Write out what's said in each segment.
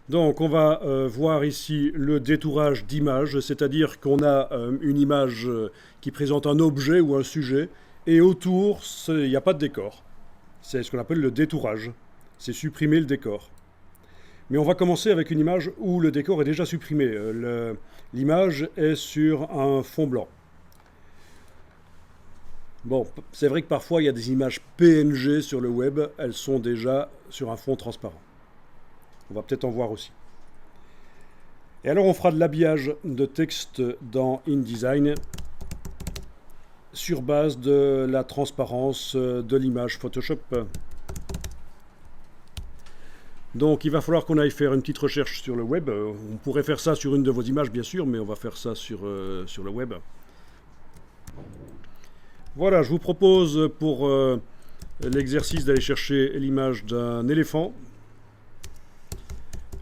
Donc on va voir ici le détourage d'image, c'est-à-dire qu'on a une image qui présente un objet ou un sujet, et autour, il n'y a pas de décor. C'est ce qu'on appelle le détourage. C'est supprimer le décor. Mais on va commencer avec une image où le décor est déjà supprimé. L'image est sur un fond blanc. Bon, c'est vrai que parfois il y a des images PNG sur le web, elles sont déjà sur un fond transparent. On va peut-être en voir aussi. Et alors on fera de l'habillage de texte dans InDesign sur base de la transparence de l'image Photoshop. Donc il va falloir qu'on aille faire une petite recherche sur le web. On pourrait faire ça sur une de vos images bien sûr, mais on va faire ça sur le web. Voilà, je vous propose pour l'exercice d'aller chercher l'image d'un éléphant.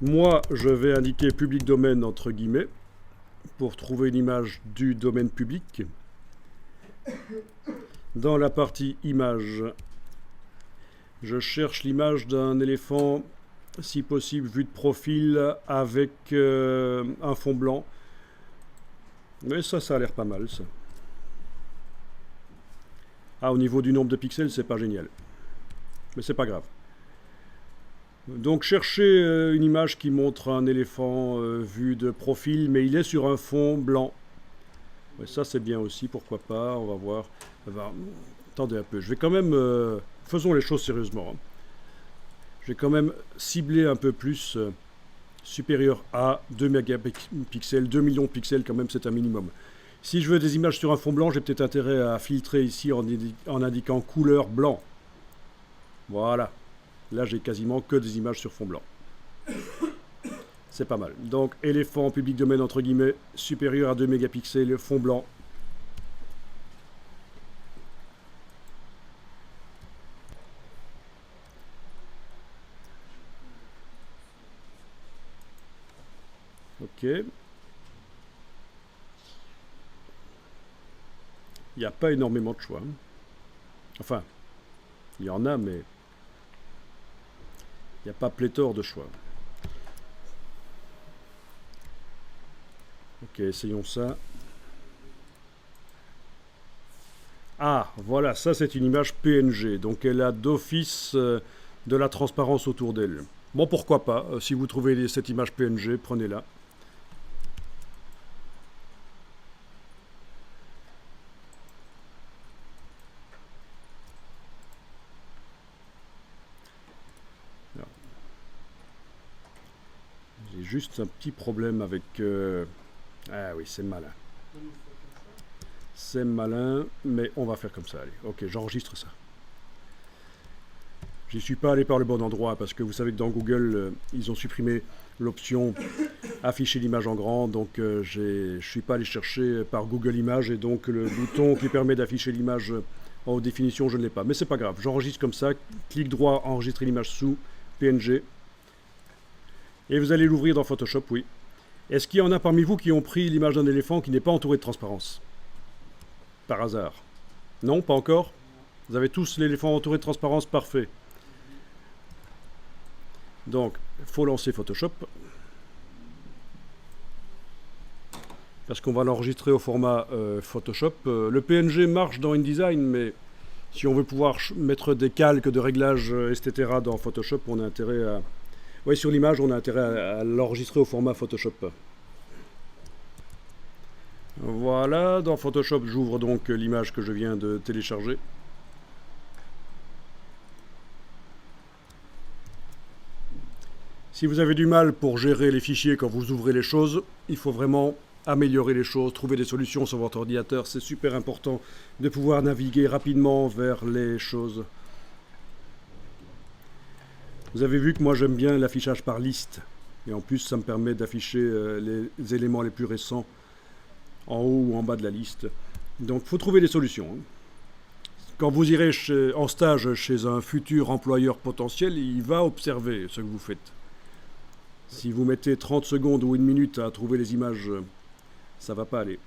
Moi, je vais indiquer public domaine entre guillemets pour trouver une image du domaine public. Dans la partie image, je cherche l'image d'un éléphant, si possible vue de profil avec un fond blanc. Mais ça a l'air pas mal ça. Ah, au niveau du nombre de pixels, c'est pas génial. Mais c'est pas grave. Donc cherchez une image qui montre un éléphant vu de profil, mais il est sur un fond blanc. Ouais, ça c'est bien aussi, pourquoi pas, on va voir. Attendez un peu, je vais quand même... faisons les choses sérieusement. Hein. Je vais quand même cibler un peu plus supérieur à 2 mégapixels, 2 millions de pixels quand même, c'est un minimum. Si je veux des images sur un fond blanc, j'ai peut-être intérêt à filtrer ici en indiquant couleur blanc. Voilà. Là, j'ai quasiment que des images sur fond blanc. C'est pas mal. Donc, éléphant public domaine entre guillemets, supérieur à 2 mégapixels, fond blanc. Ok. Il n'y a pas énormément de choix. Enfin, il y en a, mais il n'y a pas pléthore de choix. Ok, essayons ça. Ah, voilà, ça c'est une image PNG. Donc elle a d'office de la transparence autour d'elle. Bon, pourquoi pas. Si vous trouvez cette image PNG, prenez-la. J'ai juste un petit problème avec... Ah oui, c'est malin. C'est malin, mais on va faire comme ça. Allez, ok, j'enregistre ça. J'y suis pas allé par le bon endroit parce que vous savez que dans Google, ils ont supprimé l'option afficher l'image en grand. Donc je suis pas allé chercher par Google Images et donc le bouton qui permet d'afficher l'image en haute définition, je ne l'ai pas. Mais c'est pas grave, j'enregistre comme ça. Clic droit, enregistrer l'image sous PNG. Et vous allez l'ouvrir dans Photoshop, oui. Est-ce qu'il y en a parmi vous qui ont pris l'image d'un éléphant qui n'est pas entouré de transparence? Par hasard? Non, pas encore? Vous avez tous l'éléphant entouré de transparence, parfait. Donc, il faut lancer Photoshop. Parce qu'on va l'enregistrer au format Photoshop. Le PNG marche dans InDesign, mais si on veut pouvoir mettre des calques de réglages, etc. dans Photoshop, on a intérêt à... Oui, sur l'image, on a intérêt à l'enregistrer au format Photoshop. Voilà, dans Photoshop, j'ouvre donc l'image que je viens de télécharger. Si vous avez du mal pour gérer les fichiers quand vous ouvrez les choses, il faut vraiment améliorer les choses, trouver des solutions sur votre ordinateur. C'est super important de pouvoir naviguer rapidement vers les choses. Vous avez vu que moi j'aime bien l'affichage par liste. Et en plus, ça me permet d'afficher les éléments les plus récents en haut ou en bas de la liste. Donc, il faut trouver des solutions. Quand vous irez en stage chez un futur employeur potentiel, il va observer ce que vous faites. Si vous mettez 30 secondes ou une minute à trouver les images, ça ne va pas aller.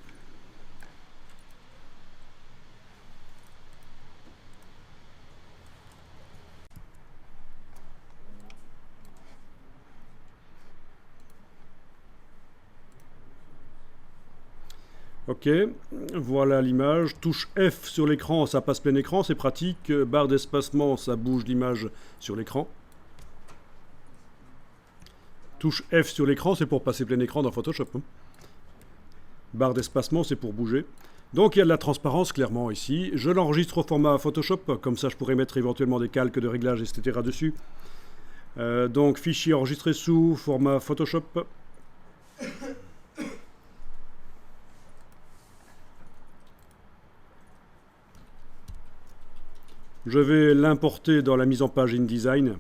Ok, voilà l'image. Touche F sur l'écran, ça passe plein écran, c'est pratique. Barre d'espacement, ça bouge l'image sur l'écran. Touche F sur l'écran, c'est pour passer plein écran dans Photoshop. Barre d'espacement, c'est pour bouger. Donc il y a de la transparence clairement ici. Je l'enregistre au format Photoshop, comme ça je pourrais mettre éventuellement des calques de réglage, etc. dessus. Donc fichier enregistré sous format Photoshop. Je vais l'importer dans la mise en page InDesign.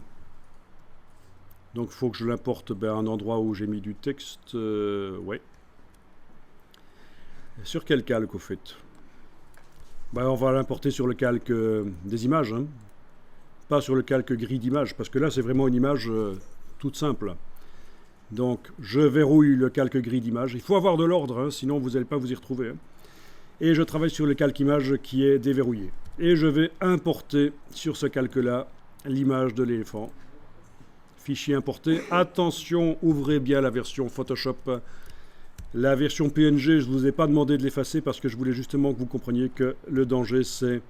Donc il faut que je l'importe à un endroit où j'ai mis du texte. Ouais. Sur quel calque au fait? On va l'importer sur le calque des images, hein. Pas sur le calque gris d'image, parce que là c'est vraiment une image toute simple. Donc je verrouille le calque gris d'image. Il faut avoir de l'ordre, hein, sinon vous n'allez pas vous y retrouver. Hein. Et je travaille sur le calque image qui est déverrouillé. Et je vais importer sur ce calque-là l'image de l'éléphant. Fichier importé. Attention, ouvrez bien la version Photoshop. La version PNG, je ne vous ai pas demandé de l'effacer parce que je voulais justement que vous compreniez que le danger, c'est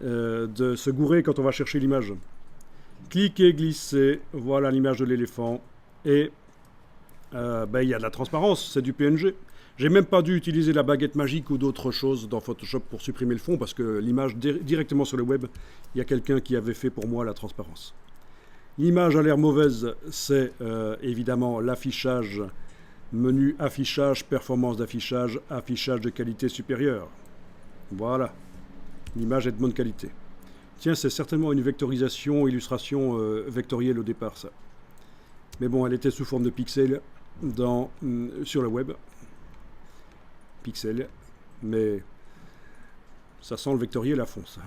de se gourer quand on va chercher l'image. Cliquez, glissez, voilà l'image de l'éléphant. Et il y a de la transparence, c'est du PNG. J'ai même pas dû utiliser la baguette magique ou d'autres choses dans Photoshop pour supprimer le fond parce que l'image directement sur le web, il y a quelqu'un qui avait fait pour moi la transparence. L'image a l'air mauvaise, c'est évidemment l'affichage, menu affichage, performance d'affichage, affichage de qualité supérieure. Voilà, l'image est de bonne qualité. Tiens, c'est certainement une vectorisation, illustration vectorielle au départ, ça. Mais bon, elle était sous forme de pixels sur le web. Pixels, mais ça sent le vectoriel à fond, ça.